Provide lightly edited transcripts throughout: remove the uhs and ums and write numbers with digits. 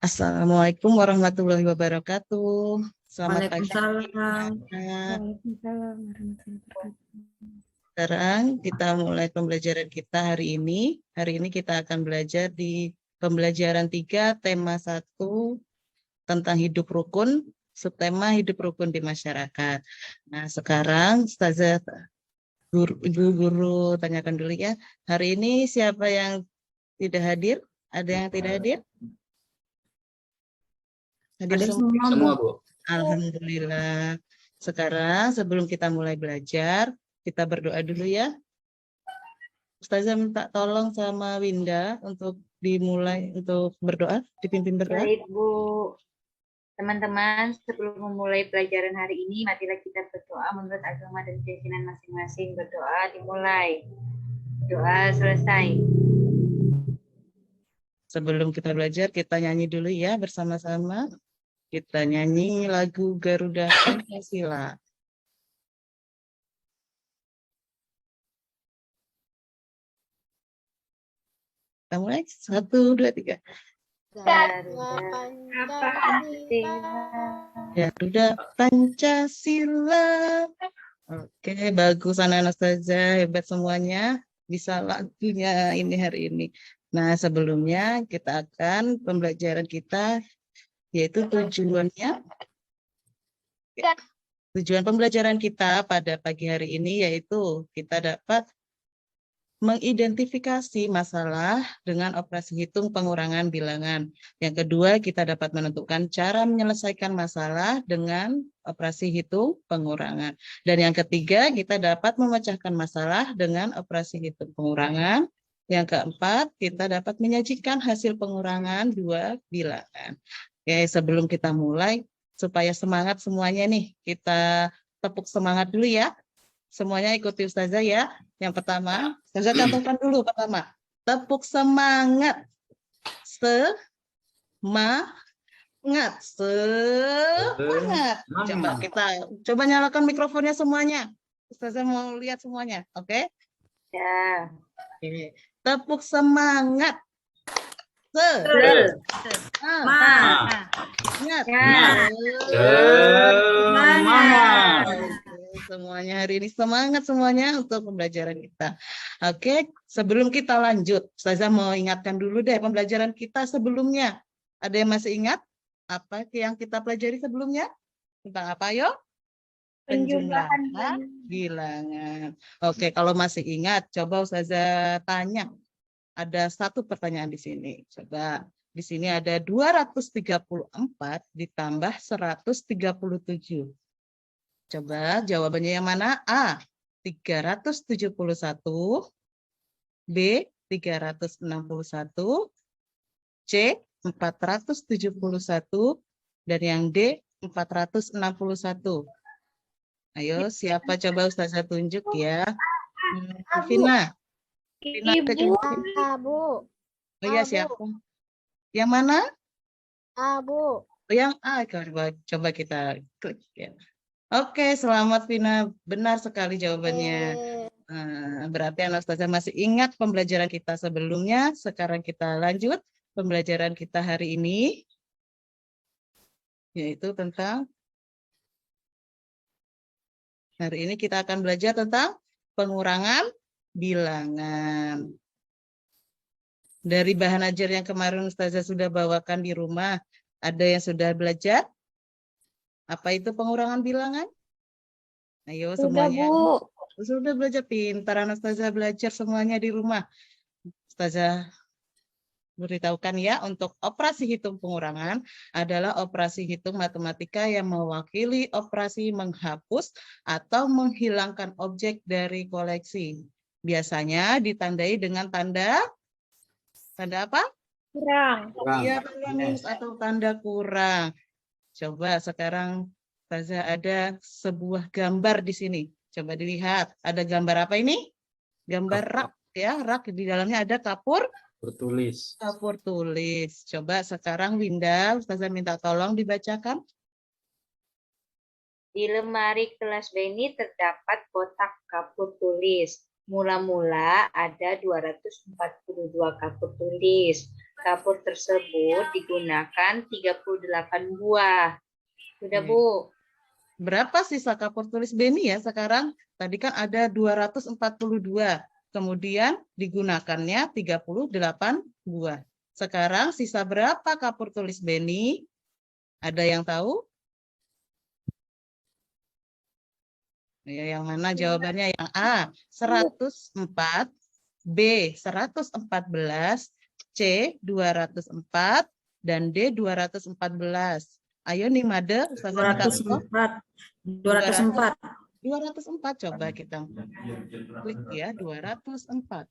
Assalamualaikum warahmatullahi wabarakatuh. Selamat pagi. Waalaikumsalam. Waalaikumsalam warahmatullahi wabarakatuh. Sekarang kita mulai pembelajaran kita hari ini. Hari ini kita akan belajar di pembelajaran 3, tema 1 tentang hidup rukun, subtema hidup rukun di masyarakat. Nah, sekarang Ustazah guru tanyakan dulu ya. Hari ini siapa yang tidak hadir? Ada yang tidak hadir? Hadir Hadir semua? semua, Bu. Alhamdulillah. Sekarang sebelum kita mulai belajar, kita berdoa dulu ya. Ustazah minta tolong sama Winda untuk dimulai untuk berdoa, dipimpin berdoa. Baik, Bu. Teman-teman, sebelum memulai pelajaran hari ini, marilah kita berdoa menurut agama dan keyakinan masing-masing. Berdoa dimulai. Doa selesai. Sebelum kita belajar, kita nyanyi dulu ya bersama-sama. Kita nyanyi lagu Garuda Pancasila. Kita mulai 1, 2, 3. Garuda Pancasila. Oke, bagus anak-anak Ustazah, hebat semuanya. Bisa lagunya ini hari ini. Nah, sebelumnya kita akan pembelajaran kita yaitu tujuannya. Tujuan pembelajaran kita pada pagi hari ini yaitu kita dapat mengidentifikasi masalah dengan operasi hitung pengurangan bilangan. Yang kedua, kita dapat menentukan cara menyelesaikan masalah dengan operasi hitung pengurangan. Dan yang ketiga, kita dapat memecahkan masalah dengan operasi hitung pengurangan. Yang keempat, kita dapat menyajikan hasil pengurangan 2 bilangan. Oke, sebelum kita mulai, supaya semangat semuanya nih, kita tepuk semangat dulu ya. Semuanya ikuti Ustazah ya. Yang pertama, Ustazah cantumkan dulu pertama. Tepuk semangat. Semangat. Coba nyalakan mikrofonnya semuanya. Ustazah mau lihat semuanya, oke? Ya. Oke. Tepuk semangat. Semuanya hari ini semangat semuanya untuk pembelajaran kita. Oke, sebelum kita lanjut, Ustazah mau ingatkan dulu deh pembelajaran kita sebelumnya. Ada yang masih ingat apa yang kita pelajari sebelumnya? Tentang apa, yo? Penjumlahan bilangan. Oke, kalau masih ingat, coba Ustazah tanya. Ada satu pertanyaan di sini. Coba di sini ada 234 ditambah 137. Coba jawabannya yang mana? A. 371, B. 361, C. 471, dan yang D. 461. Ayo, siapa coba Ustazah tunjuk ya? Vina. Ibu. Bu. Oh ya, siapa? Yang mana? Bu. Oh, yang A. Coba kita klik ya. Oke, selamat Vina. Benar sekali jawabannya. Berarti anak Ustazah masih ingat pembelajaran kita sebelumnya. Sekarang kita lanjut pembelajaran kita hari ini. Yaitu tentang hari ini kita akan belajar tentang pengurangan bilangan. Dari bahan ajar yang kemarin Ustazah sudah bawakan di rumah, ada yang sudah belajar? Apa itu pengurangan bilangan? Ayo Sudah, semuanya. Bu. Sudah belajar, pintar anak Ustazah belajar semuanya di rumah. Ustazah beritahukan ya, untuk operasi hitung pengurangan adalah operasi hitung matematika yang mewakili operasi menghapus atau menghilangkan objek dari koleksi. Biasanya ditandai dengan tanda apa? Kurang. Iya, minus atau tanda kurang. Coba sekarang Ustazah ada sebuah gambar di sini. Coba dilihat, ada gambar apa ini? Gambar rak ya, rak di dalamnya ada kapur Bertulis. kapur tulis. Coba sekarang Winda, Ustazah minta tolong dibacakan. Di lemari kelas Beni terdapat kotak kapur tulis. Mula-mula ada 242 kapur tulis. kapur tersebut digunakan 38 buah. Sudah, Oke. Bu. Berapa sisa kapur tulis Beni ya sekarang? Tadi kan ada 242. Kemudian digunakannya 38 buah. Sekarang sisa berapa kapur tulis Beni? Ada yang tahu? Ya, yang mana jawabannya? Yang A, 104, B, 114, C, 204, dan D, 214. Ayo nih Made, Ustazah minta engkau. 204. 204 coba kita klik ya, 204.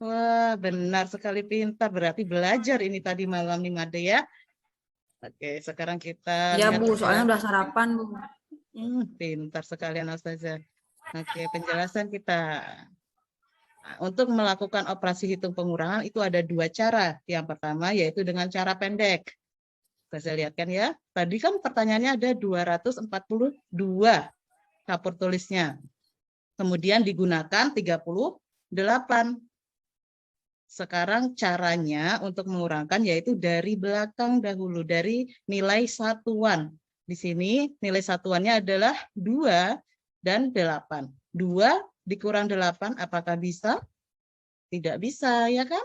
Wah, benar sekali, pintar. Berarti belajar ini tadi malam nih Made ya. Oke, sekarang kita Iya, lihat Bu. Soalnya penjelasan. udah sarapan, Bu. Pintar sekali Ustazah. Oke, penjelasan kita. Nah, untuk melakukan operasi hitung pengurangan itu ada dua cara. Yang pertama yaitu dengan cara pendek. Saya lihatkan ya. Tadi kan pertanyaannya ada 242 kapur tulisnya. Kemudian digunakan 38. Sekarang caranya untuk mengurangkan yaitu dari belakang dahulu, dari nilai satuan. Di sini nilai satuannya adalah 2 dan 8. 2 dikurang 8 apakah bisa? Tidak bisa, ya kan?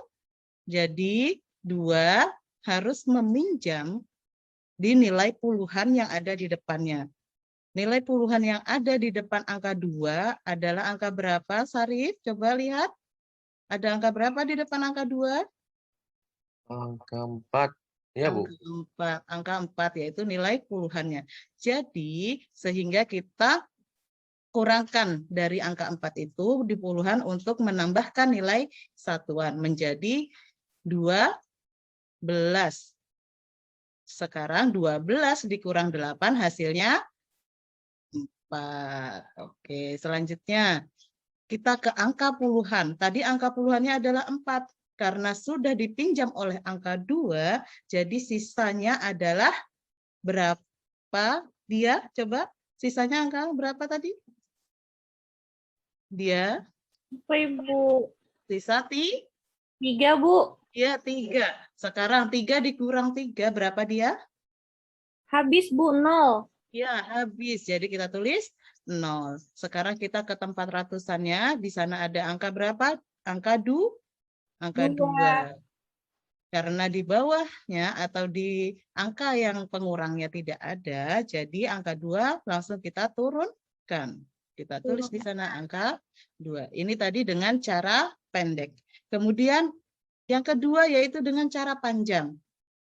Jadi 2 harus meminjam di nilai puluhan yang ada di depannya. Nilai puluhan yang ada di depan angka 2 adalah angka berapa, Sarif? Coba lihat. Ada angka berapa di depan angka 2? Angka 4. Ya, Bu. Angka 4 yaitu nilai puluhannya. Jadi sehingga kita kurangkan dari angka 4 itu di puluhan untuk menambahkan nilai satuan menjadi 12. Sekarang 12 dikurang 8 hasilnya 4. Oke, selanjutnya kita ke angka puluhan. Tadi angka puluhannya adalah 4. Karena sudah dipinjam oleh angka 2, jadi sisanya adalah berapa dia? Coba sisanya angka berapa tadi? Dia Apa, Ibu? sisa 3, Bu. ya 3. Sekarang 3 dikurang 3 berapa dia? Habis, Bu, 0. Ya, habis. Jadi kita tulis 0. Sekarang kita ke tempat ratusannya. Di sana ada angka berapa? Angka 2. Angka 2. Karena di bawahnya atau di angka yang pengurangnya tidak ada, jadi angka 2 langsung kita turunkan. Kita tulis di sana angka 2. Ini tadi dengan cara pendek. Kemudian yang kedua yaitu dengan cara panjang.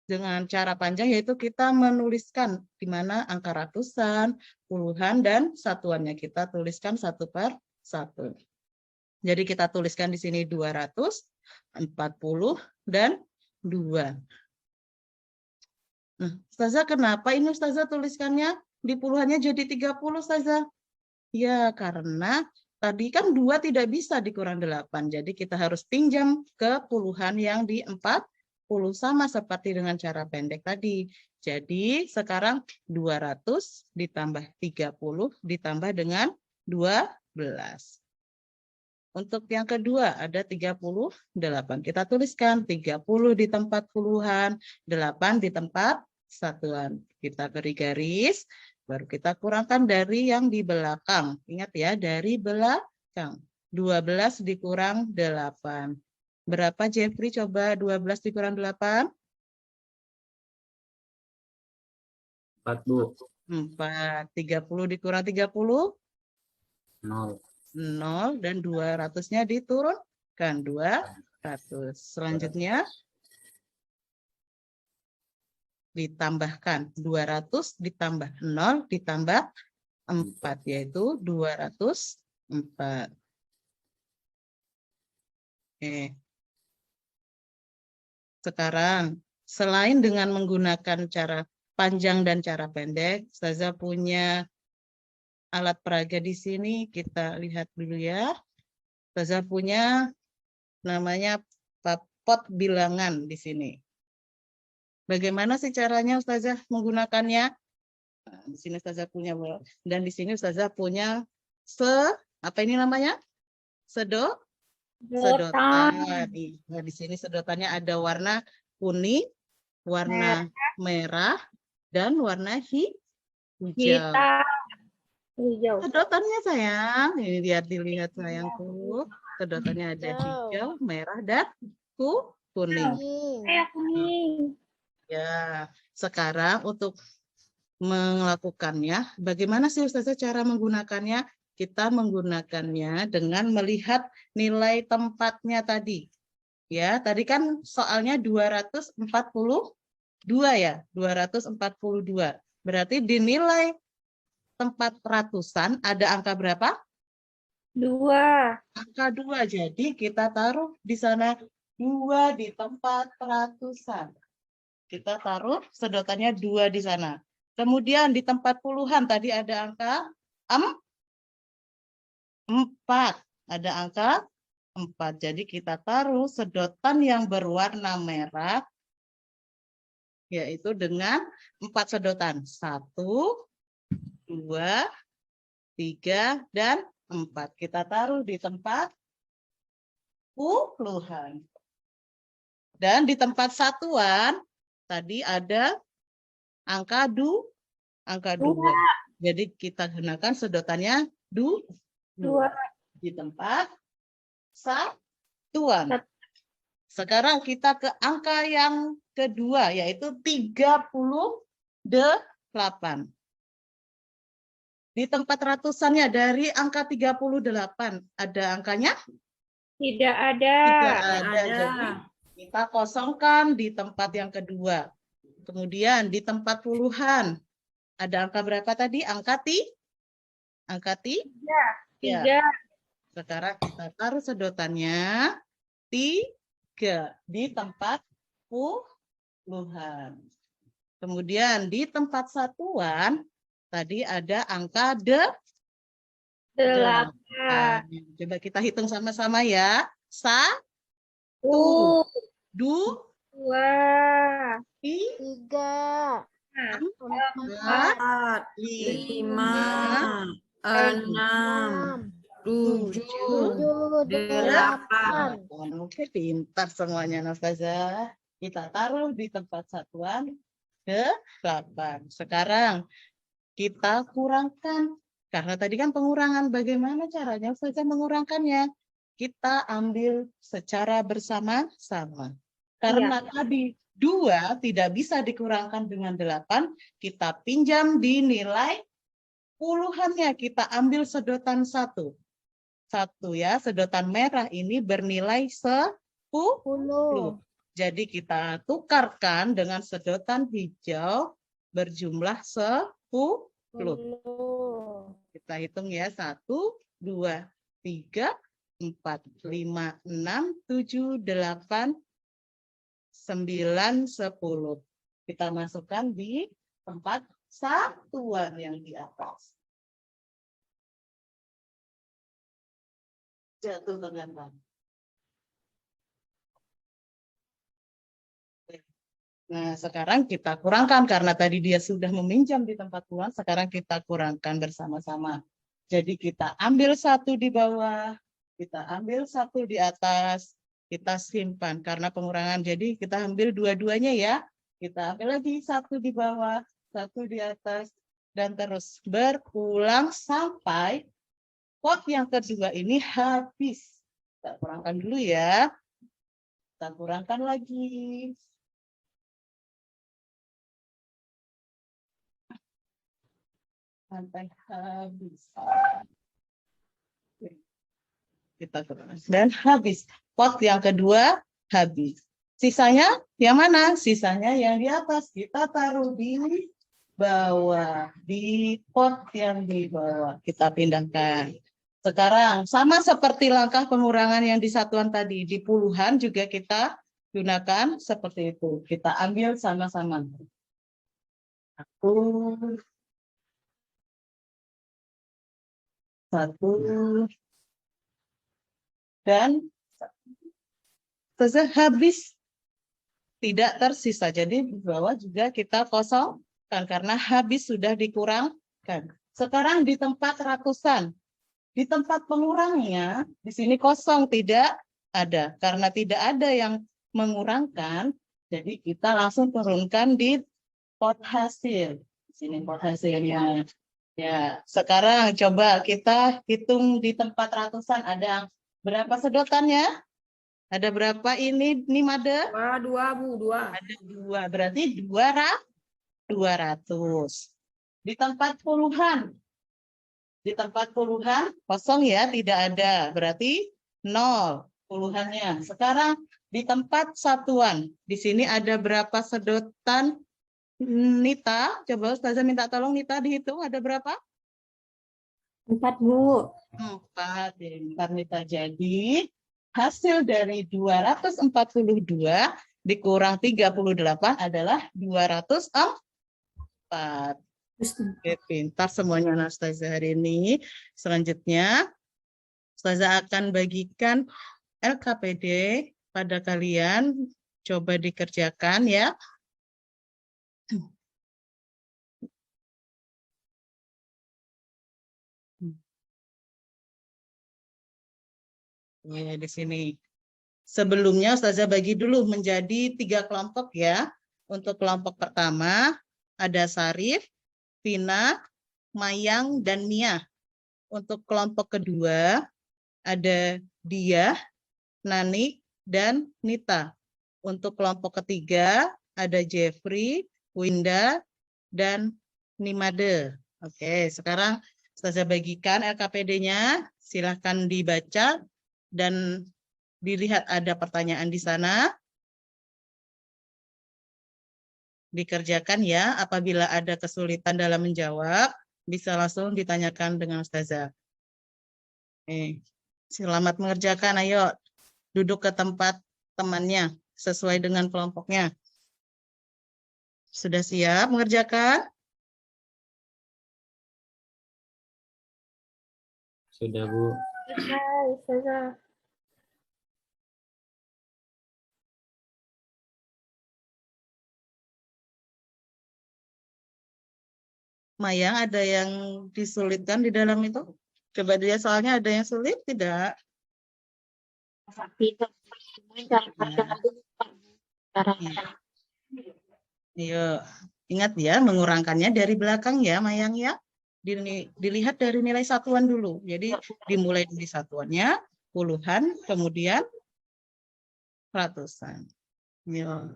Dengan cara panjang yaitu kita menuliskan di mana angka ratusan, puluhan, dan satuannya. Kita tuliskan satu per satu. Jadi kita tuliskan di sini 240 dan 2. Nah, Ustazah kenapa ini Ustazah tuliskannya di puluhannya jadi 30 Ustazah? Ya, karena tadi kan 2 tidak bisa dikurang 8. Jadi kita harus pinjam ke puluhan yang di 40 sama seperti dengan cara pendek tadi. Jadi sekarang 200 ditambah 30 ditambah dengan 12. Untuk yang kedua ada 38. Kita tuliskan 30 di tempat puluhan, 8 di tempat satuan. Kita beri garis, baru kita kurangkan dari yang di belakang. Ingat ya, dari belakang. 12 dikurang 8. Berapa Jeffrey? Coba 12 dikurang 8. 4, Bu. 4. 30 dikurang 30. 0. 0 dan 200-nya diturunkan 200. Selanjutnya ditambahkan 200 ditambah 0 ditambah 4 yaitu 204. Oke. Sekarang selain dengan menggunakan cara panjang dan cara pendek, Ustazah punya alat peraga di sini, kita lihat dulu ya. Ustazah punya namanya pot bilangan di sini. Bagaimana sih caranya Ustazah menggunakannya? Nah, di sini Ustazah punya, dan di sini Ustazah punya apa ini namanya? Sedotan. Nah, di sini sedotannya ada warna kuning, warna merah, dan warna hijau. Hitam. Hijau. Sedotannya sayang, ini dilihat sayangku. Sedotannya ada hijau, merah, dan kuning. Kayak kuning. Ya, sekarang untuk melakukannya, bagaimana sih Ustazah cara menggunakannya? Kita menggunakannya dengan melihat nilai tempatnya tadi. Ya, tadi kan soalnya 242 ya, 242. Berarti di nilai tempat ratusan ada angka berapa? 2. Angka 2. Jadi kita taruh di sana 2 di tempat ratusan. Kita taruh sedotannya 2 di sana. Kemudian di tempat puluhan tadi ada angka 4. Ada angka 4. Jadi kita taruh sedotan yang berwarna merah, yaitu dengan 4 sedotan. 1, 2, 3, dan 4. Kita taruh di tempat puluhan. Dan di tempat satuan, tadi ada angka 2. Jadi kita gunakan sedotannya 2 di tempat satuan. Sekarang kita ke angka yang kedua, yaitu 38. Di tempat ratusannya dari angka 38, ada angkanya? Tidak ada. Tidak ada. Ada. Jadi kita kosongkan di tempat yang kedua. Kemudian di tempat puluhan, ada angka berapa tadi? Angka 3. Ya. 3. Sekarang kita taruh sedotannya 3 di tempat puluhan. Kemudian di tempat satuan tadi ada angka 8. 8. Coba kita hitung sama-sama ya. 1, 2. 2, 3. 3, 4, 4, 5, 6, 7, 8. Oke, pintar semuanya Nafazah. Kita taruh di tempat satuan ke 8. Sekarang kita kurangkan. Karena tadi kan pengurangan. Bagaimana caranya Ustazah mengurangkannya? Kita ambil secara bersama-sama. Karena tadi 2 tidak bisa dikurangkan dengan 8. Kita pinjam di nilai puluhannya. Kita ambil sedotan 1. 1 ya, sedotan merah ini bernilai 10. Jadi kita tukarkan dengan sedotan hijau berjumlah 10. Kita hitung ya, 1, 2, 3, 4, 5, 6, 7, 8, 9, 10. Kita masukkan di tempat satuan yang di atas. Jatuh dengan baik. Nah, sekarang kita kurangkan karena tadi dia sudah meminjam di tempat puluhan, sekarang kita kurangkan bersama-sama. Jadi kita ambil 1 di bawah, kita ambil 1 di atas, kita simpan karena pengurangan. Jadi kita ambil dua-duanya ya. Kita ambil lagi 1 di bawah, 1 di atas, dan terus berulang sampai pot yang kedua ini habis. Kita kurangkan dulu ya. Kita kurangkan lagi. Sampai habis. Kita kurangkan. Dan habis. Pot yang kedua habis. Sisanya yang mana? Sisanya yang di atas. Kita taruh di bawah. Di pot yang di bawah. Kita pindahkan. Sekarang sama seperti langkah pengurangan yang di satuan tadi. Di puluhan juga kita gunakan seperti itu. Kita ambil sama-sama. 1, dan habis, tidak tersisa. Jadi di bawah juga kita kosongkan karena habis sudah dikurangkan. Sekarang di tempat ratusan, di tempat pengurangnya di sini kosong, tidak ada karena tidak ada yang mengurangkan. Jadi kita langsung turunkan di pot hasil. Di sini pot hasilnya. Ya, sekarang coba kita hitung di tempat ratusan ada berapa sedotannya? Ada berapa ini Made? Dua, Bu, dua. Ada 2, berarti 200. Di tempat puluhan. Di tempat puluhan kosong ya, tidak ada. Berarti 0 puluhannya. Sekarang di tempat satuan. Di sini ada berapa sedotan Nita? Coba Ustazah minta tolong Nita dihitung ada berapa? 4, Bu. 4 Nita. Jadi hasil dari 242 dikurang 38 adalah 204. Oke, pintar semuanya Ustazah hari ini. Selanjutnya Ustazah akan bagikan LKPD pada kalian. Coba dikerjakan ya. Ya, di sini. Sebelumnya Ustazah bagi dulu menjadi 3 kelompok ya. Untuk kelompok pertama ada Sarif, Tina, Mayang, dan Mia. Untuk kelompok kedua ada Dia, Nani, dan Nita. Untuk kelompok ketiga ada Jeffrey, Winda, dan Nimade. Oke, sekarang Ustazah bagikan LKPD-nya. Silahkan dibaca dan dilihat ada pertanyaan di sana. Dikerjakan ya. Apabila ada kesulitan dalam menjawab, bisa langsung ditanyakan dengan Ustazah. Selamat mengerjakan. Ayo duduk ke tempat temannya sesuai dengan kelompoknya. Sudah siap mengerjakan? Sudah, Bu. Ustazah. Mayang, ada yang disulitkan di dalam itu? Coba dia soalnya ada yang sulit, tidak? Iya, ingat ya, mengurangkannya dari belakang ya, Mayang ya. Dilihat dari nilai satuan dulu. Jadi dimulai dari satuannya, puluhan, kemudian ratusan. Ya.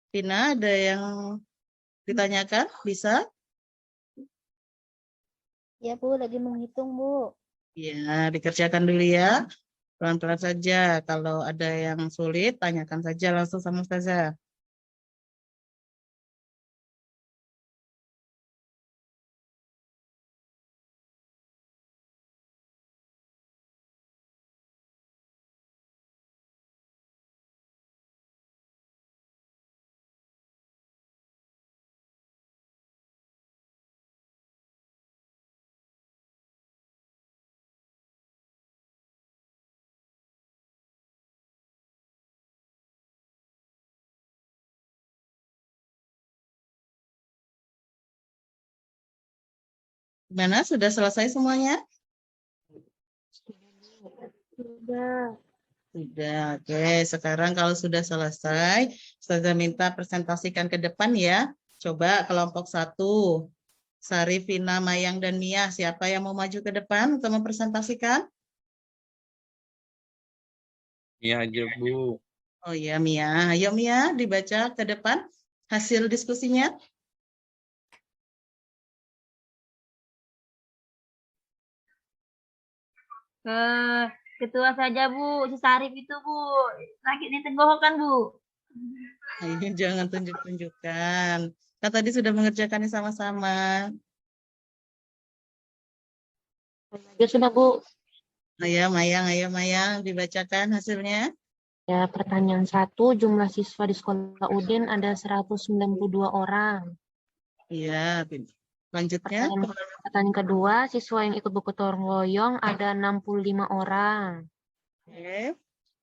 Tina, ada yang ditanyakan? Bisa? Ya, Bu, lagi menghitung, Bu. Ya, dikerjakan dulu ya. Pelan-pelan saja. Kalau ada yang sulit, tanyakan saja langsung sama Ustazah. Gimana? Sudah selesai semuanya? Sudah. Sudah. Oke, sekarang kalau sudah selesai, Ustazah minta presentasikan ke depan ya. Coba kelompok 1. Sarifina, Mayang, dan Mia. Siapa yang mau maju ke depan untuk mempresentasikan? Iya aja, Bu. Oh iya, Mia. Ayo Mia, dibaca ke depan hasil diskusinya. Ke ketua saja, Bu. Si Sarif itu, Bu. Sakit di tenggorokan, Bu. Ayo, jangan tunjuk-tunjukkan. Kan tadi sudah mengerjakannya sama-sama. Ya sudah, Bu. Ayo Mayang, dibacakan hasilnya. Ya, pertanyaan 1, jumlah siswa di sekolah Udin ada 192 orang. Iya, lanjutnya. Pertanyaan kedua, siswa yang ikut bergotong royong ada 65 orang. Oke.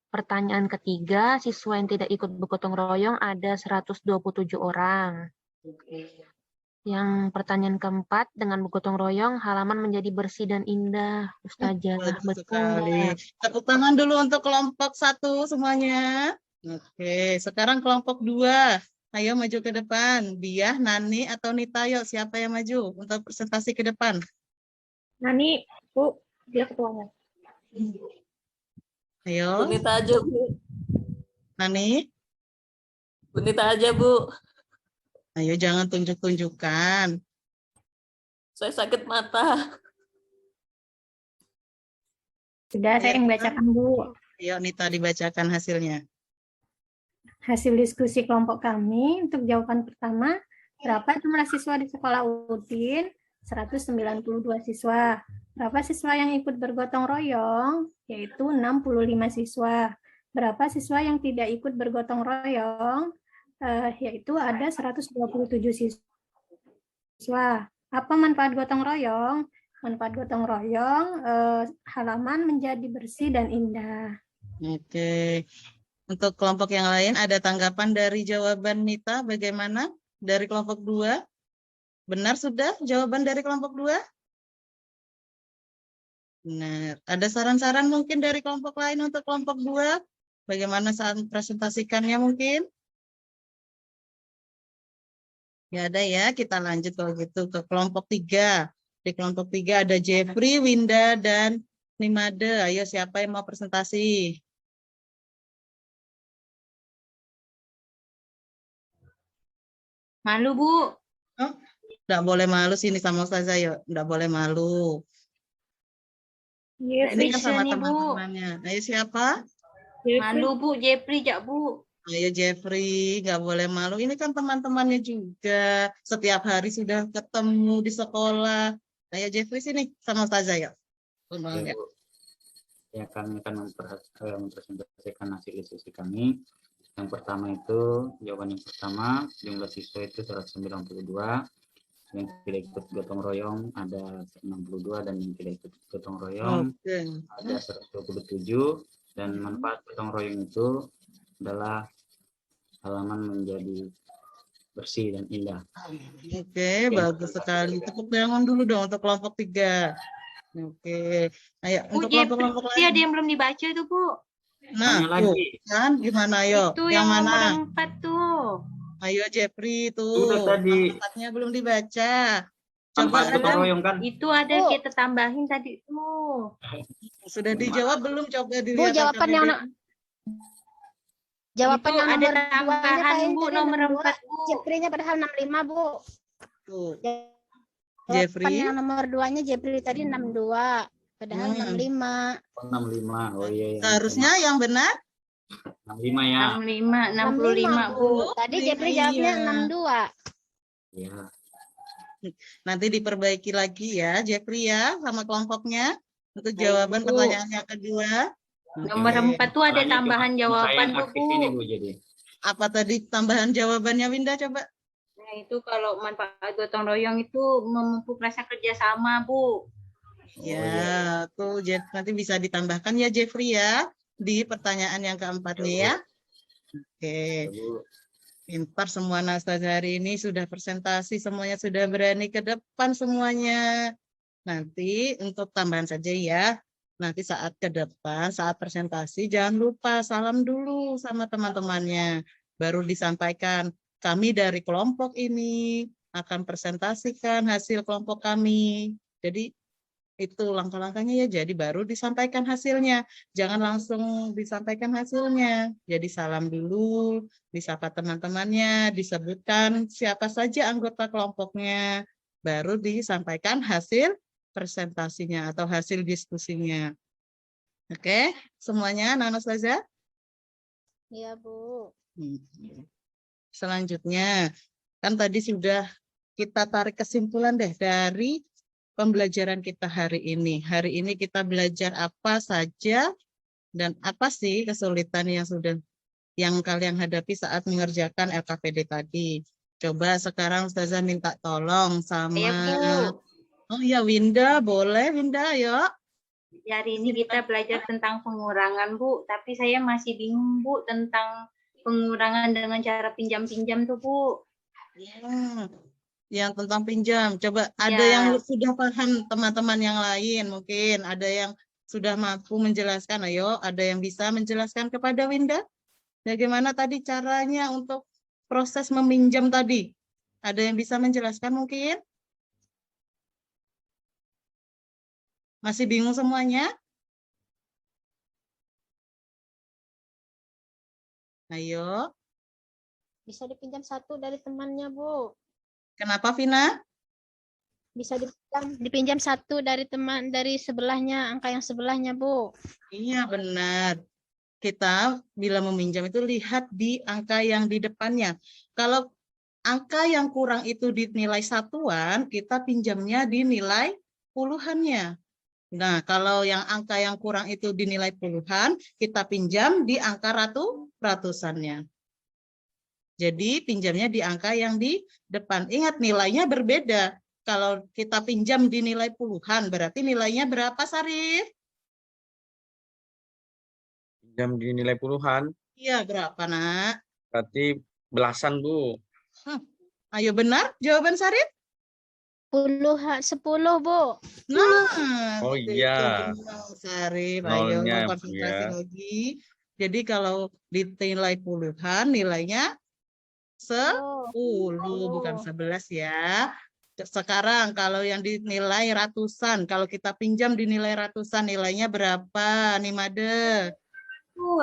Pertanyaan ketiga, siswa yang tidak ikut bergotong royong ada 127 orang. Oke. Yang pertanyaan keempat, dengan bergotong royong, halaman menjadi bersih dan indah. Ustazah, Betul betul sekali. nggak? Tepuk tangan dulu untuk kelompok 1 semuanya. Oke, sekarang kelompok 2. Ayo maju ke depan. Biah, Nani, atau Nita, yuk siapa yang maju untuk presentasi ke depan? Nani, Bu, dia ketuanya. Ayo, Bunita aja, Bu. Nani. Bunita aja, Bu. Ayo jangan tunjuk-tunjukkan. Saya sakit mata. Sudah saya yang bacakan, Bu. Ayo Nita dibacakan hasilnya. Hasil diskusi kelompok kami untuk jawaban pertama, berapa jumlah siswa di sekolah Udin? 192 siswa. Berapa siswa yang ikut bergotong royong? Yaitu 65 siswa. Berapa siswa yang tidak ikut bergotong royong? Yaitu ada 127 siswa. Apa manfaat gotong royong? Manfaat gotong royong, halaman menjadi bersih dan indah. Oke. Untuk kelompok yang lain ada tanggapan dari jawaban Nita bagaimana? Dari kelompok 2? Benar sudah jawaban dari kelompok 2? Benar. Ada saran-saran mungkin dari kelompok lain untuk kelompok 2? Bagaimana saat presentasikannya mungkin? Ya ada ya, kita lanjut kalau gitu ke kelompok 3. Di kelompok 3 ada Jeffrey, Winda, dan Nimade. Ayo siapa yang mau presentasi? Malu, Bu. Nggak boleh malu sini sama Ustazah, yuk. Nggak boleh malu. Yes, Ini kan Bisa sama nih, Bu. teman-temannya. Ayo siapa? Malu, Bu. Jepri, Jak, Bu. Ayo Jeffrey, nggak boleh malu. Ini kan teman-temannya juga. Setiap hari sudah ketemu di sekolah. Ayo Jeffrey sini sama Ustazah, yuk. Ya, Bu. Ya, kami akan mempresentasikan hasil diskusi kami. Yang pertama itu, jawaban yang pertama, jumlah siswa itu 192. Yang tidak ikut gotong royong ada 62 dan yang tidak ikut gotong royong Oke. ada 127, dan manfaat gotong royong itu adalah halaman menjadi bersih dan indah. Oke, bagus sekali. Tepuk tangan dulu dong untuk kelompok 3. Oke. Ayo Bu, untuk kelompok-kelompok Jepri lain. ada yang belum dibaca tuh, Bu. Nah, Tanya tuh, lagi. kan gimana ayo? Itu Yang yang mana? nomor 4 tuh. Ayo Jeffrey tuh. Sudah tadi. Nomor 4-nya belum dibaca. Coba Manfaat gotong ada royong kan? Itu ada Bu. kita tambahin tadi tuh. sudah dijawab belum? Coba Bu, dilihat. jawaban yang jawaban Itu yang ada nomor 2-nya tambahan, kayaknya Bu, tadi nomor 62. 4, Bu. Jepri-nya padahal 65, Bu. Tuh. Jawaban Jeffrey. yang nomor 2-nya Jepri tadi 62. Padahal 65. 65. Oh iya, iya. Seharusnya yang benar 65 ya. 65, Bu. Tadi Iya. Jepri jawabnya 62. Iya. nanti diperbaiki lagi ya Jeffrey ya sama kelompoknya untuk Baik, jawaban Bu. pertanyaan yang kedua. Nomor Oke. 4 tuh ada Makanya tambahan saya jawaban yang tuh, aktif Bu. ini, Bu, jadi. Apa tadi tambahan jawabannya Winda coba? Nah, itu kalau manfaat gotong royong itu memupuk rasa kerjasama, Bu. Ya, tuh nanti bisa ditambahkan ya Jeffrey ya di pertanyaan yang keempat nih ya. Oke, Bu. pintar semua Ustazah hari ini sudah presentasi, semuanya sudah berani ke depan semuanya. Nanti untuk tambahan saja ya, nanti saat ke depan, saat presentasi jangan lupa salam dulu sama teman-temannya. Baru disampaikan, kami dari kelompok ini akan presentasikan hasil kelompok kami. Jadi itu langkah-langkahnya ya, jadi baru disampaikan hasilnya. Jangan langsung disampaikan hasilnya. Jadi salam dulu, disapa teman-temannya, disebutkan siapa saja anggota kelompoknya, baru disampaikan hasil presentasinya atau hasil diskusinya. Oke, semuanya anak-anak Ustazah? Iya, Bu. Selanjutnya, kan tadi sudah kita tarik kesimpulan deh dari pembelajaran kita hari ini. Hari ini kita belajar apa saja dan apa sih kesulitan yang kalian hadapi saat mengerjakan LKPD tadi. Coba sekarang Ustazah minta tolong sama Ya, Bu. Oh iya Winda, boleh Winda ayo. Hari ini kita belajar tentang pengurangan, Bu. Tapi saya masih bingung, Bu, tentang pengurangan dengan cara pinjam-pinjam tuh, Bu. Ya. yang tentang pinjam. Coba ada Ya. yang sudah paham teman-teman yang lain mungkin, ada yang sudah mampu menjelaskan. Ayo, ada yang bisa menjelaskan kepada Winda? Bagaimana tadi caranya untuk proses meminjam tadi? Ada yang bisa menjelaskan mungkin? Masih bingung semuanya? Ayo, Bisa dipinjam satu dari temannya, Bu. kenapa Vina? Bisa dipinjam satu dari teman dari sebelahnya, angka yang sebelahnya, Bu. Iya benar. Kita bila meminjam itu lihat di angka yang di depannya. Kalau angka yang kurang itu dinilai satuan, kita pinjamnya dinilai puluhannya. Nah, kalau yang angka yang kurang itu dinilai puluhan, kita pinjam di angka ratusannya. Jadi pinjamnya di angka yang di depan. Ingat nilainya berbeda. Kalau kita pinjam dinilai puluhan, berarti nilainya berapa, Sarif? Jam dinilai puluhan, Iya, berapa, Nak? berarti belasan, Bu. Ayo benar jawaban Sarif? 10, Bu. Nah, Oh itu iya. benar, Sarif. Ayo Nolnya, Bu, konsentrasi ya. lagi. Jadi kalau dinilai puluhan, nilainya 10, bukan 11 ya. Sekarang kalau yang dinilai ratusan, kalau kita pinjam dinilai ratusan, nilainya berapa, Nimade? Oh,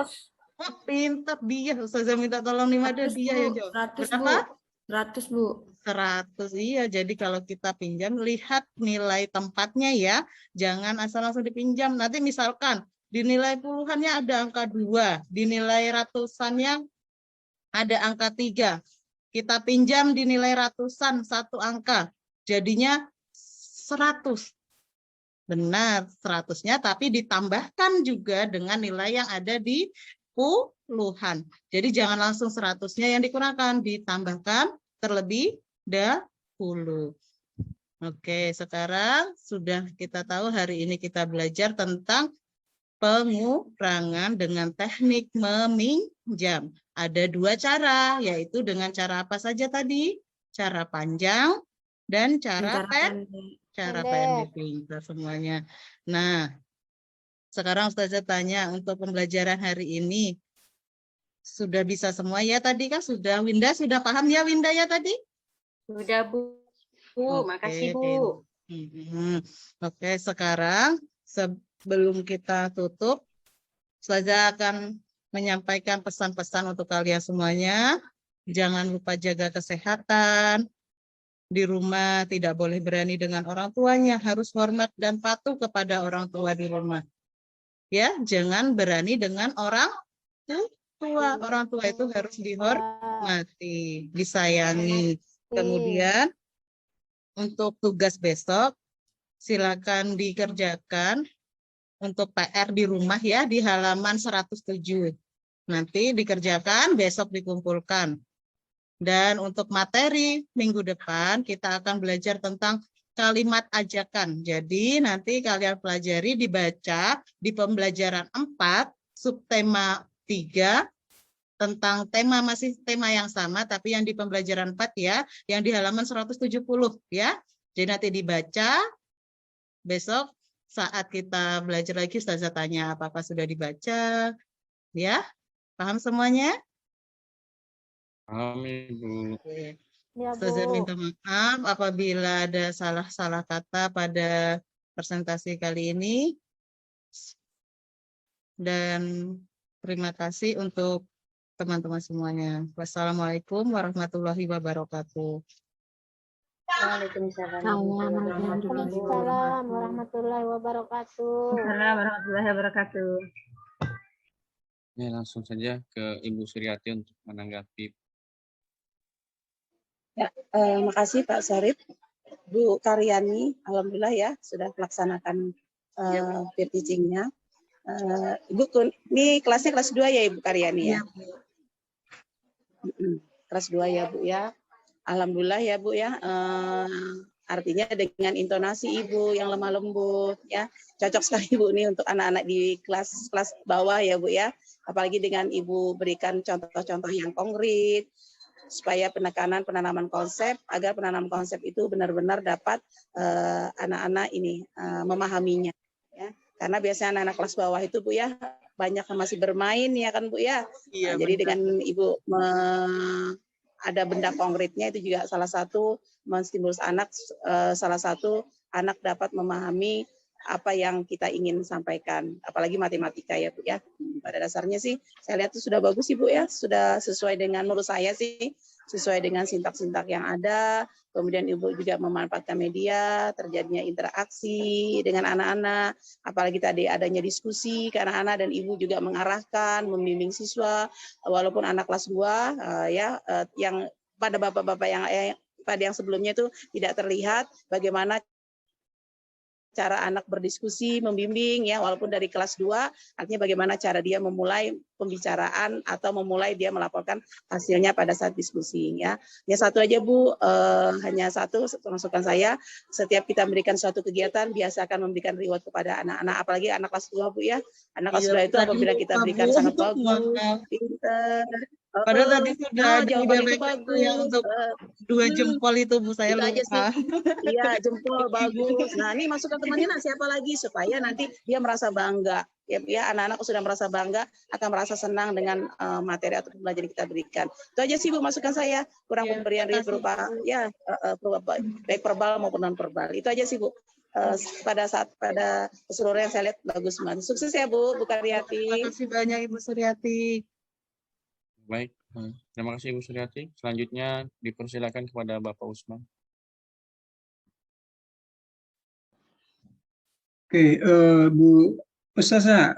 pintar dia. Ustazah minta tolong Nimade, 100, dia Bu. yang jawab. 100, Berapa? Bu. 100, Bu. 100, iya. Jadi kalau kita pinjam, lihat nilai tempatnya ya. Jangan asal langsung dipinjam. Nanti misalkan dinilai puluhannya ada angka 2, dinilai ratusannya ada angka 3. Kita pinjam dinilai ratusan, satu angka. Jadinya 100. Benar, 100-nya tapi ditambahkan juga dengan nilai yang ada di puluhan. Jadi jangan langsung 100-nya yang dikurangkan, ditambahkan terlebih dahulu. Oke, sekarang sudah kita tahu hari ini kita belajar tentang pengurangan dengan teknik meminjam. Ada 2 cara, yaitu dengan cara apa saja tadi? Cara panjang dan cara pendek. pendek, pintar semuanya. Nah, sekarang Ustazah tanya untuk pembelajaran hari ini. Sudah bisa semua ya tadi kan? Sudah, Winda sudah paham ya Winda ya tadi? Sudah, Bu. Makasih, Bu. Oke, sekarang sebelum kita tutup, Ustazah akan menyampaikan pesan-pesan untuk kalian semuanya. Jangan lupa jaga kesehatan. Di rumah tidak boleh berani dengan orang tuanya, harus hormat dan patuh kepada orang tua di rumah. Ya, jangan berani dengan orang tua. Orang tua itu harus dihormati, disayangi. Kemudian untuk tugas besok silakan dikerjakan untuk PR di rumah ya di halaman 107. Nanti dikerjakan, besok dikumpulkan. Dan untuk materi minggu depan kita akan belajar tentang kalimat ajakan. Jadi nanti kalian pelajari dibaca di pembelajaran 4, subtema 3, tentang tema masih tema yang sama tapi yang di pembelajaran 4 ya, yang di halaman 170 ya. Jadi nanti dibaca, besok saat kita belajar lagi Ustazah tanya apakah sudah dibaca ya. Paham semuanya? Amin, Bu. Ya, Ustazah Bu. minta maaf apabila ada salah-salah kata pada presentasi kali ini. Dan terima kasih untuk teman-teman semuanya. Wassalamualaikum warahmatullahi wabarakatuh. Waalaikumsalam. Waalaikumsalam warahmatullahi wabarakatuh. Waalaikumsalam warahmatullahi wabarakatuh. Ya, langsung saja ke Ibu Suryati untuk menanggapi. Makasih Pak Sarif. Bu Karyani, alhamdulillah ya sudah melaksanakan peer teaching-nya. Ibu, ini kelasnya kelas 2 ya Ibu Karyani ya? Kelas 2 ya Bu ya. Alhamdulillah ya Bu ya. Artinya dengan intonasi Ibu yang lemah lembut ya. Cocok sekali Bu nih untuk anak-anak di kelas bawah ya Bu ya. Apalagi dengan Ibu berikan contoh-contoh yang konkret. supaya penanaman konsep, agar penanaman konsep itu benar-benar dapat anak-anak ini memahaminya. Ya. Karena biasanya anak-anak kelas bawah itu Bu ya banyak yang masih bermain ya kan Bu ya. Iya, Jadi benar. dengan Ibu ada benda konkretnya itu juga salah satu menstimulus anak, salah satu anak dapat memahami apa yang kita ingin sampaikan, apalagi matematika ya Bu ya. Pada dasarnya sih saya lihat itu sudah bagus sih Bu ya, sudah sesuai dengan menurut saya sih, sesuai dengan sintak-sintak yang ada. Kemudian Ibu juga memanfaatkan media, terjadinya interaksi dengan anak-anak, apalagi tadi adanya diskusi ke anak-anak dan Ibu juga mengarahkan, membimbing siswa, walaupun anak kelas 2 yang pada bapak-bapak yang sebelumnya itu tidak terlihat bagaimana cara anak berdiskusi, membimbing ya, walaupun dari kelas 2, artinya bagaimana cara dia memulai pembicaraan atau memulai dia melaporkan hasilnya pada saat diskusi ya. Ya satu aja Bu, hanya satu masukan saya, setiap kita memberikan suatu kegiatan biasakan memberikan reward kepada anak-anak, apalagi anak kelas 2 Bu ya. Anak kelas 2 itu apabila kita berikan sangat bagus, pintar. Padahal tadi sudah ada jawaban itu bagus bagus. ya untuk 2 jempol itu Bu, saya Itu aja sih. lupa. Iya, jempol bagus. Nah, ini masukan temannya siapa lagi supaya nanti dia merasa bangga. Ya, anak-anak sudah merasa bangga, akan merasa senang dengan materi atau pembelajaran yang kita berikan. Itu aja sih Bu masukan saya. Kurang Ya, pemberian berupa baik verbal maupun non verbal. Itu aja sih Bu. Pada keseluruhan saya lihat bagus banget. Sukses ya Bu Karyati. Terima kasih banyak Ibu Suryati. Baik, terima kasih Ibu Suryati. Selanjutnya dipersilakan kepada Bapak Usman. Oke, Bu Ustazah,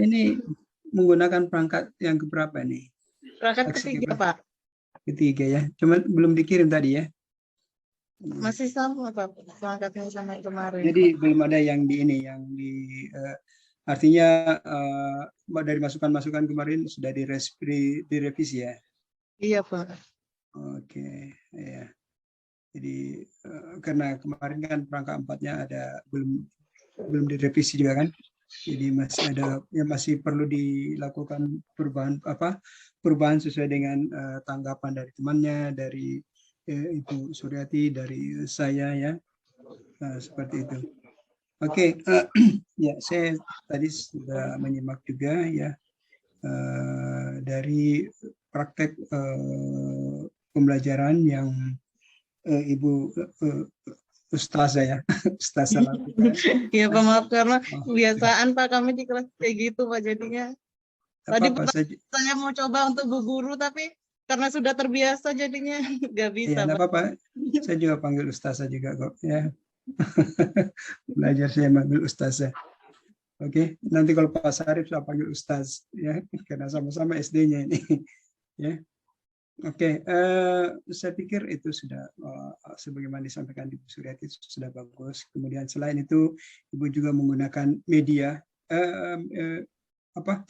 ini menggunakan perangkat yang keberapa nih? Perangkat ketiga Pak. Ketiga ya, cuma belum dikirim tadi ya. Masih sama Pak, perangkatnya sama yang kemarin. Jadi belum ada yang artinya dari masukan-masukan kemarin sudah direvisi ya. Iya Pak. Oke, ya. Jadi karena kemarin kan perangkat 4-nya ada belum direvisi juga kan. Jadi masih ada yang masih perlu dilakukan perubahan sesuai dengan tanggapan dari temannya, dari Ibu Suryati, dari saya ya, seperti itu. Oke, ya saya tadi sudah menyimak juga ya dari praktek pembelajaran yang Ibu Ustazah ya, Ustazah lakukan. Iya Pak, maaf karena kebiasaan Pak kami di kelas kayak gitu Pak jadinya. Tadi saya mau coba untuk Bu Guru tapi karena sudah terbiasa jadinya nggak bisa. Iya, nggak apa-apa. Saya juga panggil Ustazah juga kok ya. Belajar saya manggil Ustazah. Oke, nanti kalau Pak Sarif saya panggil Ustaz ya, karena sama-sama SD-nya ini ya. Oke, saya pikir itu sudah sebagaimana disampaikan Ibu Suryati sudah bagus. Kemudian selain itu Ibu juga menggunakan media alat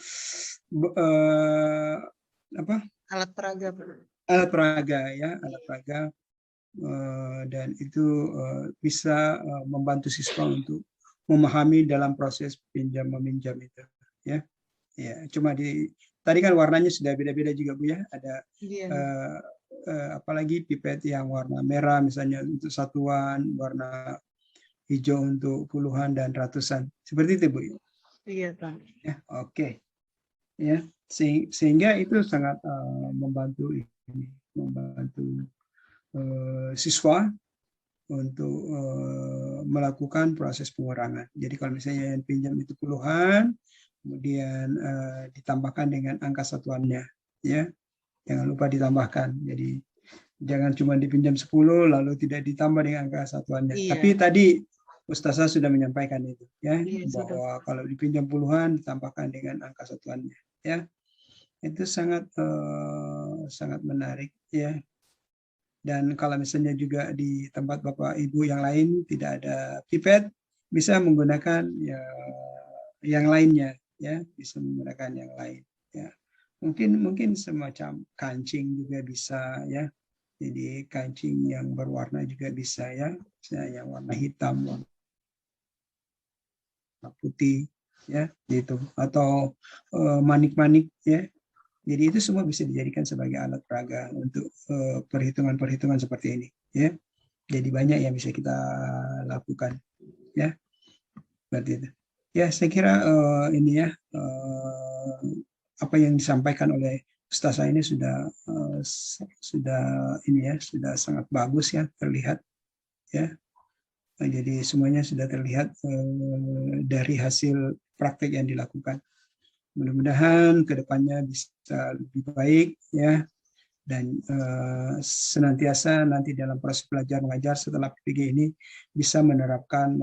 peraga. Alat peraga ya, alat peraga dan itu bisa membantu siswa untuk memahami dalam proses pinjam meminjam itu ya. Ya, cuma tadi kan warnanya sudah beda-beda juga Bu ya. Ada apalagi pipet yang warna merah misalnya untuk satuan, warna hijau untuk puluhan dan ratusan. Seperti itu Bu. Iya Pak. Ya, oke. Ya, sehingga itu sangat membantu siswa untuk melakukan proses pengurangan. Jadi kalau misalnya yang pinjam itu puluhan, kemudian ditambahkan dengan angka satuannya, ya, jangan lupa ditambahkan. Jadi jangan cuma dipinjam 10 lalu tidak ditambah dengan angka satuannya. Iya. Tapi tadi Ustazah sudah menyampaikan itu, ya, bahwa sudah. kalau dipinjam puluhan ditambahkan dengan angka satuannya, ya, itu sangat menarik, ya. Dan kalau misalnya juga di tempat Bapak Ibu yang lain tidak ada pipet, bisa menggunakan ya yang lainnya, ya, bisa menggunakan yang lain, ya. Mungkin semacam kancing juga bisa, ya. Jadi kancing yang berwarna juga bisa, ya, misalnya yang warna hitam, warna putih, ya, gitu, atau manik-manik, ya, Jadi itu semua bisa dijadikan sebagai alat peraga untuk perhitungan-perhitungan seperti ini, ya. Jadi banyak yang bisa kita lakukan, ya. Seperti itu. Ya, saya kira ini ya apa yang disampaikan oleh Ustazah ini sudah ini ya, sudah sangat bagus ya, terlihat, ya. Nah, jadi semuanya sudah terlihat dari hasil praktek yang dilakukan. Mudah-mudahan kedepannya bisa lebih baik, ya, dan senantiasa nanti dalam proses belajar mengajar setelah PPG ini bisa menerapkan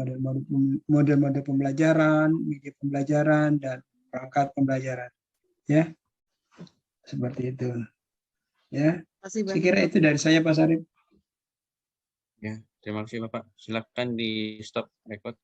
model-model pembelajaran, media pembelajaran, dan perangkat pembelajaran, ya, seperti itu, ya. Saya kira itu dari saya, Pak Sarip. Ya, terima kasih Bapak. Silakan di stop record.